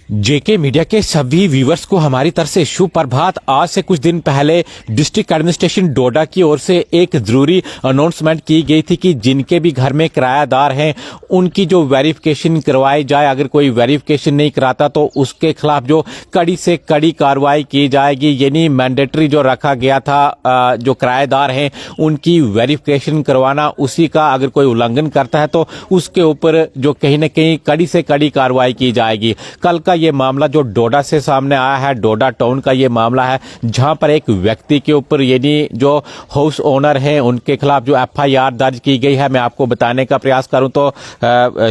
जेके media के सभी viewers को हमारी तरफ से शुभ प्रभात। आज से कुछ दिन पहले डिस्ट्रिक्ट एडमिनिस्ट्रेशन डोडा की ओर से एक जरूरी अनाउंसमेंट की गई थी कि जिनके भी घर में किरायादार हैं उनकी जो वेरिफिकेशन करवाई जाए। अगर कोई वेरिफिकेशन नहीं कराता तो उसके खिलाफ जो कड़ी से कड़ी कार्रवाई की जाएगी। यानी मैंडेटरी जो रखा गया था, जो किराएदार हैं उनकी वेरिफिकेशन करवाना, उसी का अगर कोई उल्लंघन करता है तो उसके ऊपर जो कहीं न कहीं कड़ी से कड़ी कार्रवाई की जाएगी। कल का ये मामला जो डोडा से सामने आया है, डोडा टाउन का ये मामला है, जहां पर एक व्यक्ति के ऊपर यानी जो हाउस ओनर हैं उनके खिलाफ जो एफआईआर दर्ज की गई है। मैं आपको बताने का प्रयास करूं तो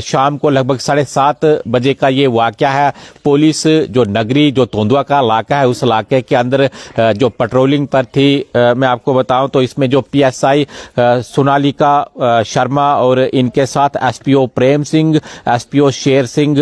शाम को लगभग 7:30 बजे का ये वाकया है। पुलिस जो नगरी जो तोंदुआ का इलाका है उस इलाके के अंदर जो पेट्रोलिंग पर थी, मैं आपको बताऊं तो इसमें जो पीएसआई सोनालिका शर्मा और इनके साथ एसपीओ प्रेम सिंह, एसपीओ शेर सिंह,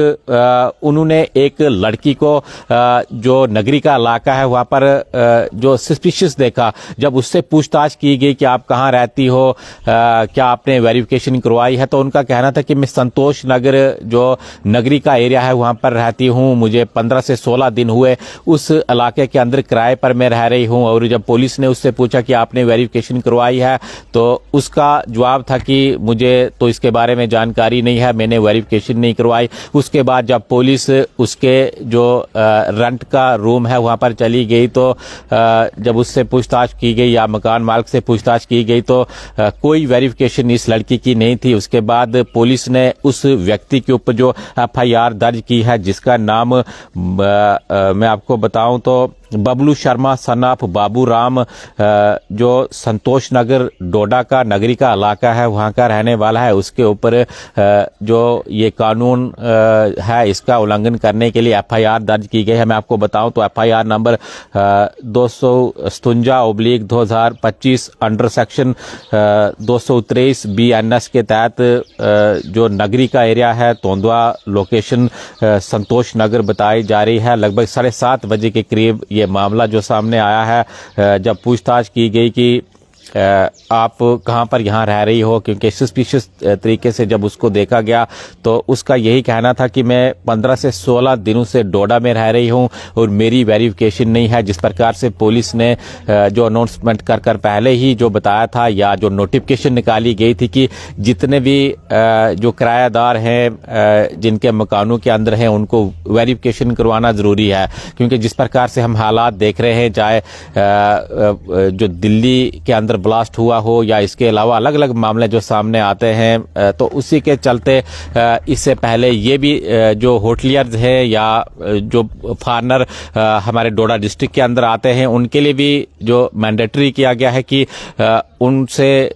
उन्होंने एक लड़की को जो नगरी का इलाका है वहां पर जो सस्पिशियस देखा। जब उससे पूछताछ की गई कि आप कहां रहती हो, क्या आपने वेरिफिकेशन करवाई है, तो उनका कहना था कि मैं संतोष नगर जो नगरी का एरिया है वहां पर रहती हूं, मुझे 15 से 16 दिन हुए उस इलाके के अंदर किराए पर मैं रह रही हूं। और जब पुलिस ने उससे पूछा कि आपने वेरिफिकेशन करवाई है तो उसका जवाब था कि मुझे तो इसके बारे में जानकारी नहीं है, मैंने वेरिफिकेशन नहीं करवाई। उसके बाद जब पुलिस उसके जो रेंट का रूम है वहां पर चली गई तो जब उससे पूछताछ की गई या मकान मालिक से पूछताछ की गई तो कोई वेरिफिकेशन इस लड़की की नहीं थी। उसके बाद पुलिस ने उस व्यक्ति के ऊपर जो एफआईआर दर्ज की है, जिसका नाम मैं आपको बताऊं तो बबलू शर्मा सन ऑफ बाबू राम, जो संतोष नगर डोडा का नगरी का इलाका है वहां का रहने वाला है, उसके ऊपर जो ये कानून है इसका उल्लंघन करने के लिए एफआईआर दर्ज की गई है। मैं आपको बताऊं तो FIR number 257/2025 under section 223 BNS के तहत जो नगरी का एरिया है तोंदुआ लोकेशन संतोष नगर बताई जा रही है। लगभग 7:30 बजे के करीब ये मामला जो सामने आया है। जब पूछताछ की गई कि आप कहां पर यहां रह रही हो, क्योंकि सस्पिशियस तरीके से जब उसको देखा गया तो उसका यही कहना था कि मैं 15 से 16 दिनों से डोडा में रह रही हूं और मेरी वेरिफिकेशन नहीं है। जिस प्रकार से पुलिस ने जो अनाउंसमेंट कर पहले ही जो बताया था या जो नोटिफिकेशन निकाली गई थी कि जितने भी जो किरायादार हैं जिनके मकानों के अंदर हैं उनको वेरिफिकेशन करवाना जरूरी है। क्योंकि जिस प्रकार से हम हालात देख रहे हैं, चाहे जो दिल्ली के अंदर ब्लास्ट हुआ हो या इसके अलावा अलग अलग मामले जो सामने आते हैं, तो उसी के चलते इससे पहले ये भी जो होटलियर्स हैं या जो फॉरनर हमारे डोडा डिस्ट्रिक्ट के अंदर आते हैं उनके लिए भी जो मैंडेटरी किया गया है कि उनसे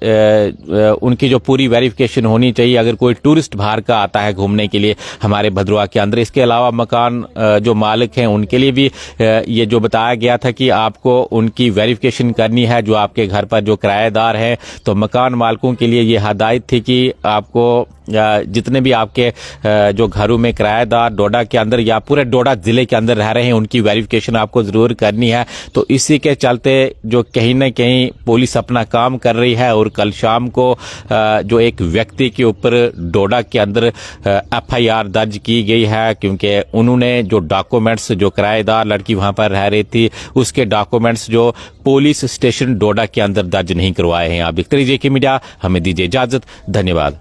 उनकी जो पूरी वेरिफिकेशन होनी चाहिए अगर कोई टूरिस्ट बाहर का आता है घूमने के लिए हमारे भद्रवा के अंदर। इसके अलावा मकान जो मालिक हैं उनके लिए भी ये जो बताया गया था कि आपको उनकी वेरिफिकेशन करनी है जो आपके घर पर जो किराएदार हैं। तो मकान मालिकों के लिए ये हदायत थी कि आपको जितने भी आपके जो घरों में किराएदार डोडा के अंदर या पूरे डोडा जिले के अंदर रह रहे हैं उनकी वेरिफिकेशन आपको जरूर करनी है। तो इसी के चलते जो कहीं न कहीं पुलिस अपना काम कर रही है और कल शाम को जो एक व्यक्ति के ऊपर डोडा के अंदर एफआईआर दर्ज की गई है, क्योंकि उन्होंने जो डॉक्यूमेंट्स जो किराएदार लड़की वहां पर रह रही थी उसके डॉक्यूमेंट्स जो पुलिस स्टेशन डोडा के अंदर दर्ज नहीं करवाए हैं। आप देखते रहिए जेके मीडिया, हमें दीजिए इजाजत, धन्यवाद।